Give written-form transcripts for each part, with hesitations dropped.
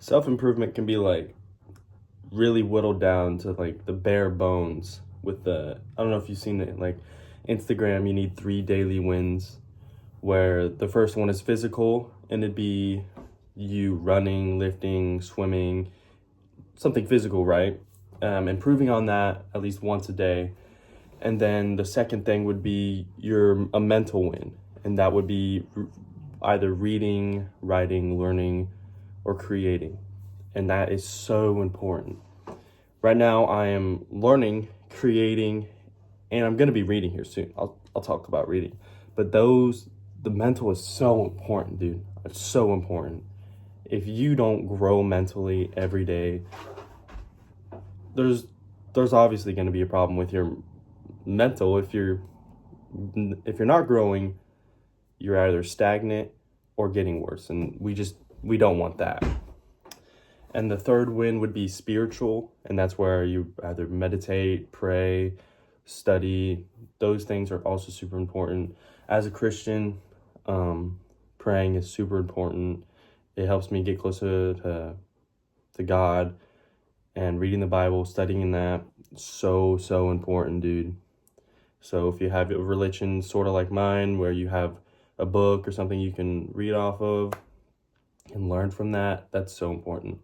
self-improvement can be like really whittled down to like the bare bones with I don't know if you've seen it, like Instagram, you need 3 daily wins, where the first one is physical, and it'd be you running, lifting, swimming, something physical, right? Improving on that at least once a day. And then the second thing would be a mental win, and that would be either reading, writing, learning, or creating. And that is so important. Right now, I am learning, creating, and I'm going to be reading here soon. I'll talk about reading. But the mental is so important, dude. It's so important. If you don't grow mentally every day, there's obviously going to be a problem with your mental. If you're not growing, you're either stagnant or getting worse, and we don't want that. And the third win would be spiritual, and that's where you either meditate, pray, study. Those things are also super important. As a Christian, praying is super important. It helps me get closer to God, and reading the Bible, studying that, so important, dude. So if you have a religion sort of like mine, where you have a book or something you can read off of and learn from that, that's so important.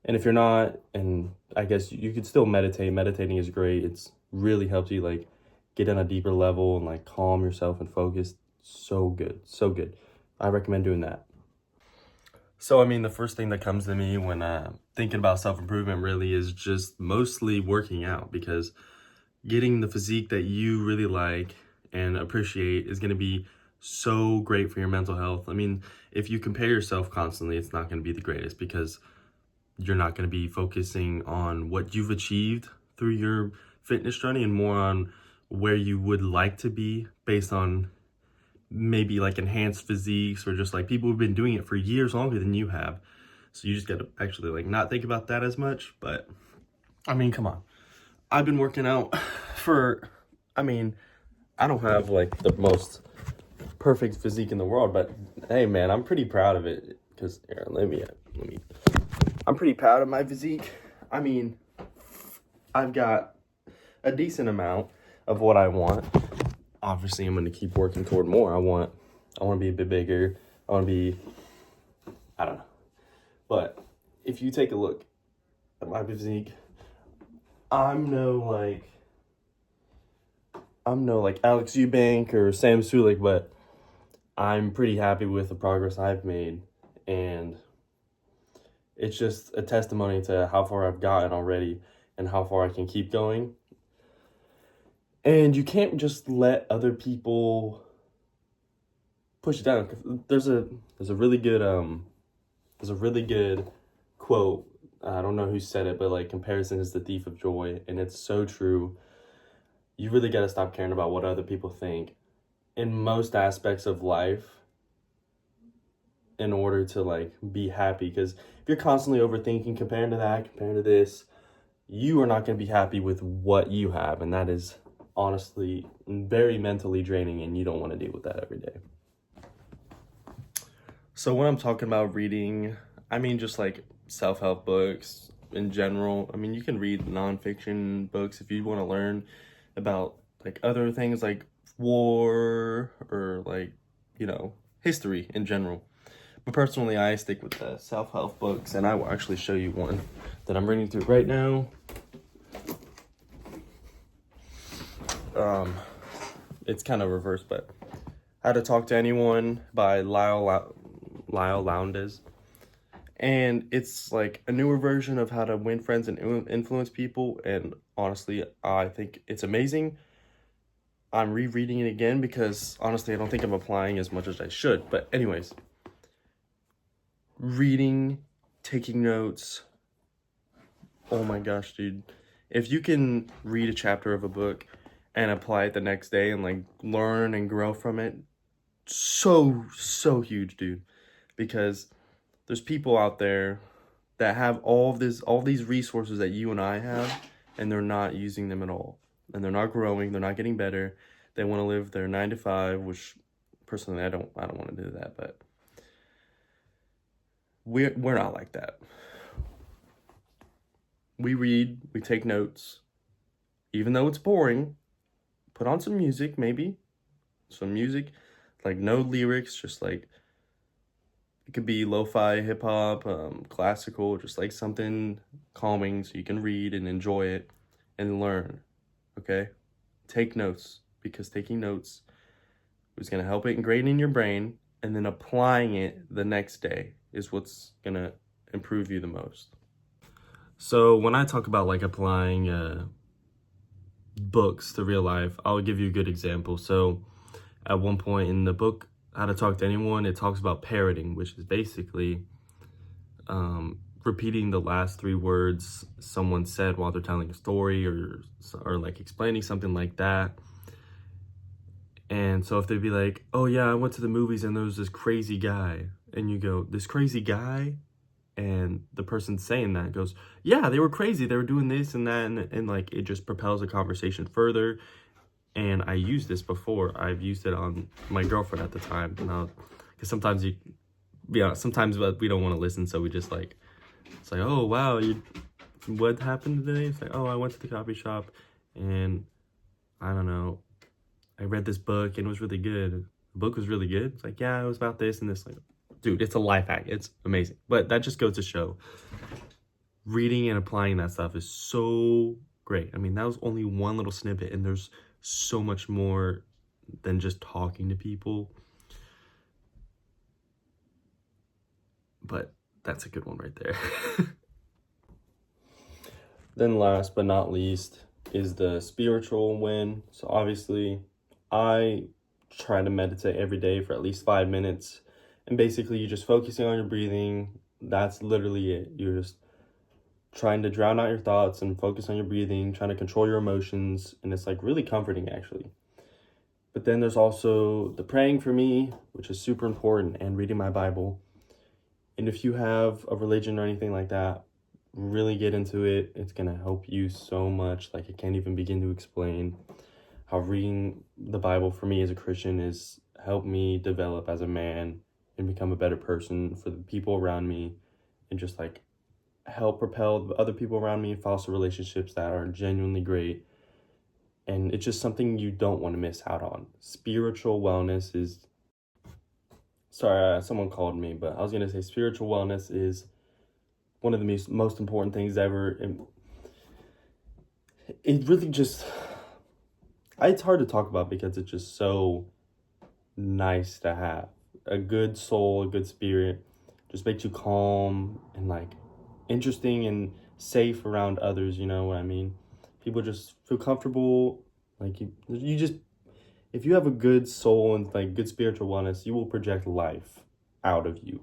And if you're not, and I guess you could still meditate. Meditating is great. It's really helps you like get on a deeper level and like calm yourself and focus. So good, so good. I recommend doing that. So, I mean, the first thing that comes to me when thinking about self-improvement really is just mostly working out, because getting the physique that you really like and appreciate is going to be so great for your mental health. I mean, if you compare yourself constantly, it's not going to be the greatest, because you're not going to be focusing on what you've achieved through your fitness journey and more on where you would like to be based on maybe like enhanced physiques or just like people who've been doing it for years longer than you have. So you just got to actually like not think about that as much. But I mean, come on. I've been working out I mean, I don't have like the most perfect physique in the world, but hey, man, I'm pretty proud of it. Because here, I'm pretty proud of my physique. I mean, I've got a decent amount of what I want. Obviously, I'm going to keep working toward more. I want to be a bit bigger. I want to be, I don't know. But if you take a look at my physique, I'm no like Alex Eubank or Sam Sulek, but I'm pretty happy with the progress I've made, and it's just a testimony to how far I've gotten already and how far I can keep going. And you can't just let other people push it down. There's a really good quote. I don't know who said it, but like, comparison is the thief of joy, and it's so true. You really got to stop caring about what other people think in most aspects of life in order to like be happy. Because if you're constantly overthinking, comparing to that, comparing to this, you are not going to be happy with what you have, and that is honestly very mentally draining, and you don't want to deal with that every day. So when I'm talking about reading, I mean just like self-help books in general. I mean, you can read nonfiction books if you want to learn about like other things like war or like, history in general. But personally, I stick with the self-help books, and I will actually show you one that I'm reading through right now. It's kind of reversed, but How to Talk to Anyone by Lyle Lowndes. And it's like a newer version of how to win friends and influence people. And honestly, I think it's amazing. I'm rereading it again because honestly, I don't think I'm applying as much as I should. But anyways, reading, taking notes. Oh my gosh, dude. If you can read a chapter of a book and apply it the next day and like learn and grow from it, so huge, dude. Because there's people out there that have all these resources that you and I have, and they're not using them at all. And they're not growing, they're not getting better. They want to live their 9 to 5, which personally I don't want to do that, but we're not like that. We read, we take notes. Even though it's boring, put on some music, maybe. Some music, like no lyrics, just like it could be lo-fi hip hop, classical, just like something calming so you can read and enjoy it and learn. Okay? Take notes, because taking notes is going to help it ingrain in your brain, and then applying it the next day is what's going to improve you the most. So when I talk about like applying books to real life, I'll give you a good example. So at one point in the book, How to Talk to Anyone, it talks about parroting, which is basically repeating the last 3 words someone said while they're telling a story or like explaining something like that. And so if they'd be like, oh yeah, I went to the movies and there was this crazy guy, and you go, this crazy guy? And the person saying that goes, yeah, they were crazy, they were doing this and that, and like it just propels the conversation further. And I used this before. I've used it on my girlfriend at the time, because sometimes sometimes we don't want to listen, so we just like, it's like, oh wow, what happened today? It's like, oh, I went to the coffee shop and I don't know, I read this book and it was really good. The book was really good. It's like, yeah, it was about this and this. Like, dude, it's a life hack. It's amazing. But that just goes to show reading and applying that stuff is so great. I mean, that was only one little snippet, and there's so much more than just talking to people. But that's a good one right there. Then last but not least is the spiritual win. So obviously, I try to meditate every day for at least 5 minutes. And basically, you're just focusing on your breathing. That's literally it. You're just trying to drown out your thoughts and focus on your breathing, trying to control your emotions. And it's like really comforting, actually. But then there's also the praying for me, which is super important, and reading my Bible. And if you have a religion or anything like that, really get into it. It's going to help you so much. Like, I can't even begin to explain how reading the Bible for me as a Christian has helped me develop as a man and become a better person for the people around me, and just like help propel other people around me and foster relationships that are genuinely great. And it's just something you don't want to miss out on. Spiritual wellness is, sorry, someone called me, but I was going to say spiritual wellness is one of the most important things ever. And it really just, it's hard to talk about because it's just so nice to have. A good soul, a good spirit just makes you calm and like interesting and safe around others, you know what I mean? People just feel comfortable. Like you just, if you have a good soul and like good spiritual wellness, you will project life out of you.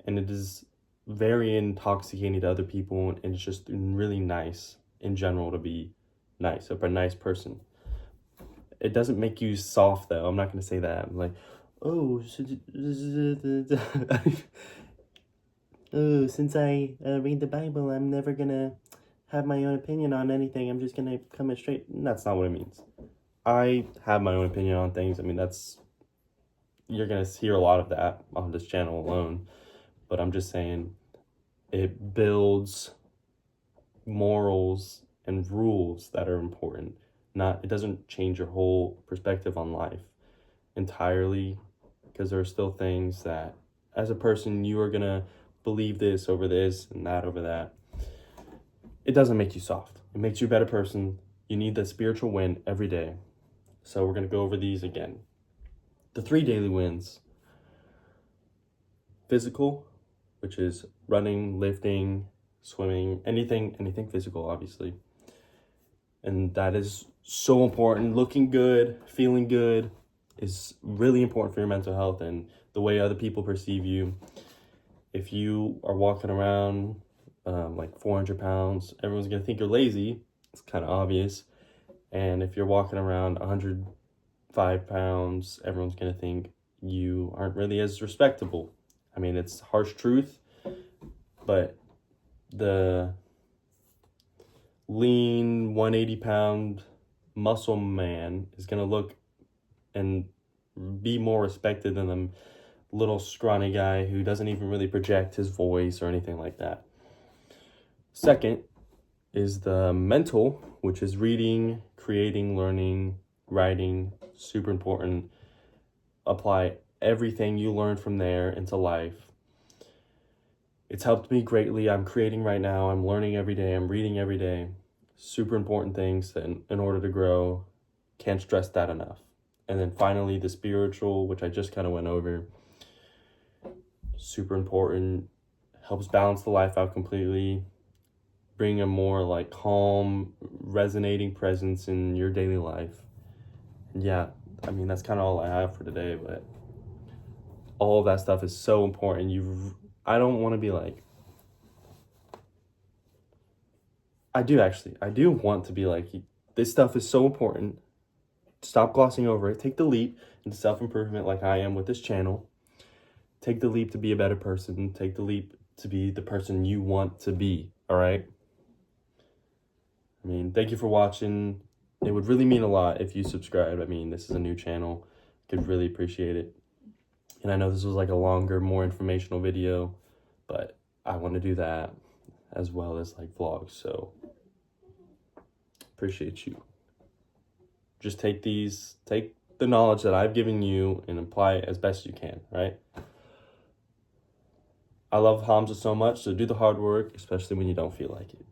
And it is very intoxicating to other people, and it's just really nice in general to be nice, a nice person. It doesn't make you soft though. I'm not going to say that. I'm like, oh, oh, since I read the Bible, I'm never going to have my own opinion on anything. I'm just going to come in straight. That's not what it means. I have my own opinion on things. I mean, you're going to hear a lot of that on this channel alone. But I'm just saying, it builds morals and rules that are important. It doesn't change your whole perspective on life entirely, because there are still things that, as a person, you are going to believe this over this and that over that. It doesn't make you soft. It makes you a better person. You need the spiritual win every day. So we're going to go over these again. The 3 daily wins. Physical, which is running, lifting, swimming, anything physical, obviously. And that is so important. Looking good, feeling good is really important for your mental health and the way other people perceive you. If you are walking around like 400 pounds, everyone's going to think you're lazy. It's kind of obvious. And if you're walking around 105 pounds, everyone's going to think you aren't really as respectable. I mean, it's harsh truth, but the lean 180-pound muscle man is going to look and be more respected than the little scrawny guy who doesn't even really project his voice or anything like that. Second, is the mental, which is reading, creating, learning, writing. Super important. Apply everything you learn from there into life. It's helped me greatly. I'm creating right now. I'm learning every day. I'm reading every day. Super important things that in order to grow. Can't stress that enough. And then finally, the spiritual, which I just kind of went over. Super important. Helps balance the life out completely. Bring a more like calm, resonating presence in your daily life. And yeah, I mean, that's kind of all I have for today, but all of that stuff is so important. I don't want to be like, I do want to be like, this stuff is so important. Stop glossing over it. Take the leap into self-improvement like I am with this channel. Take the leap to be a better person. Take the leap to be the person you want to be, all right? I mean, thank you for watching. It would really mean a lot if you subscribe. I mean, this is a new channel. Could really appreciate it. And I know this was like a longer, more informational video, but I want to do that as well as like vlogs. So appreciate you. Just take the knowledge that I've given you and apply it as best you can, right? I love Hamza so much, so do the hard work, especially when you don't feel like it.